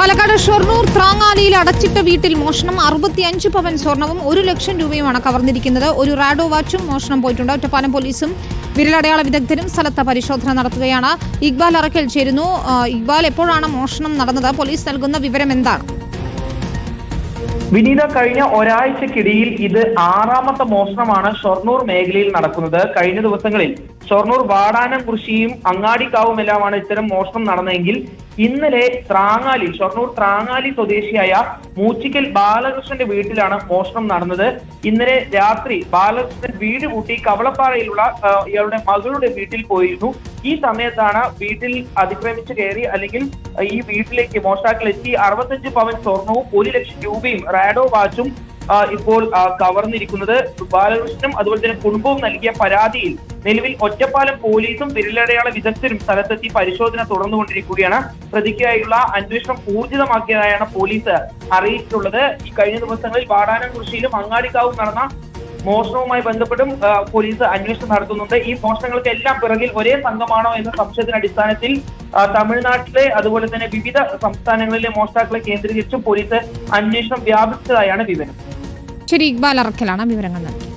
പാലക്കാട് ഷൊർണൂർ ത്രാങ്ങാലിയിൽ അടച്ചിട്ട വീട്ടിൽ മോഷണം. 65 പവൻ സ്വർണവും 1 ലക്ഷം രൂപയുമാണ് കവർന്നിരിക്കുന്നത്. ഒരു റാഡോ വാച്ചും മോഷണം പോയിട്ടുണ്ട്. ഒറ്റപ്പാലം പോലീസും വിരലടയാള വിദഗ്ധരും സ്ഥലത്ത് പരിശോധന നടത്തുകയാണ്. ഇക്ബാൽ അറക്കൽ ചേരുന്നു. ഇക്ബാൽ, എപ്പോഴാണ് മോഷണം നടന്നത്? പോലീസ് നൽകുന്ന വിവരം എന്താണ്? വിനീത, കഴിഞ്ഞ ഒരാഴ്ചക്കിടയിൽ ഇത് 6ാമത്തെ മോഷണമാണ് ഷൊർണൂർ മേഖലയിൽ നടക്കുന്നത്. കഴിഞ്ഞ ദിവസങ്ങളിൽ ഷൊർണൂർ വാടാനംകുറിശ്ശിയും അങ്ങാടിക്കാവുമെല്ലാമാണ് ഇത്തരം മോഷണം നടന്നതെങ്കിൽ ഇന്നലെ ഷൊർണൂർ ത്രാങ്ങാലി സ്വദേശിയായ മൂച്ചിക്കൽ ബാലകൃഷ്ണന്റെ വീട്ടിലാണ് മോഷണം നടന്നത്. ഇന്നലെ രാത്രി ബാലകൃഷ്ണൻ വീട് കൂട്ടി കവളപ്പാറയിലുള്ള ഇയാളുടെ മകളുടെ വീട്ടിൽ പോയിരുന്നു. ഈ സമയത്താണ് വീട്ടിൽ അതിക്രമിച്ച് കയറി അല്ലെങ്കിൽ ഈ വീട്ടിലേക്ക് മോഷ്ടാക്കൾ എത്തി 65 പവൻ സ്വർണവും 1 ലക്ഷം രൂപയും റാഡോ വാച്ചും ഇപ്പോൾ കവർന്നിരിക്കുന്നത്. ബാലകൃഷ്ണനും അതുപോലെ തന്നെ കുടുംബവും നൽകിയ പരാതിയിൽ നിലവിൽ ഒറ്റപ്പാലം പോലീസും വിരലടയാള വിദഗ്ധരും സ്ഥലത്തെത്തി പരിശോധന തുടർന്നുകൊണ്ടിരിക്കുകയാണ്. പ്രതിക്കായുള്ള അന്വേഷണം ഊർജിതമാക്കിയതായാണ് പോലീസ് അറിയിച്ചിട്ടുള്ളത്. ഈ കഴിഞ്ഞ ദിവസങ്ങളിൽ വാടാനംകുറിശ്ശിയിലും അങ്ങാടിക്കാവും നടന്ന മോഷണവുമായി ബന്ധപ്പെട്ടും പോലീസ് അന്വേഷണം നടത്തുന്നുണ്ട്. ഈ മോഷണങ്ങൾക്കെല്ലാം പിറകിൽ ഒരേ സംഘമാണോ എന്ന സംശയത്തിന്റെ അടിസ്ഥാനത്തിൽ തമിഴ്നാട്ടിലെ അതുപോലെ തന്നെ വിവിധ സംസ്ഥാനങ്ങളിലെ മോഷ്ടാക്കളെ കേന്ദ്രീകരിച്ചും പോലീസ് അന്വേഷണം വ്യാപിച്ചതായാണ് വിവരം. ശരി, ഇക്ബാൽ അറക്കലാണ് വിവരങ്ങൾ നൽകി.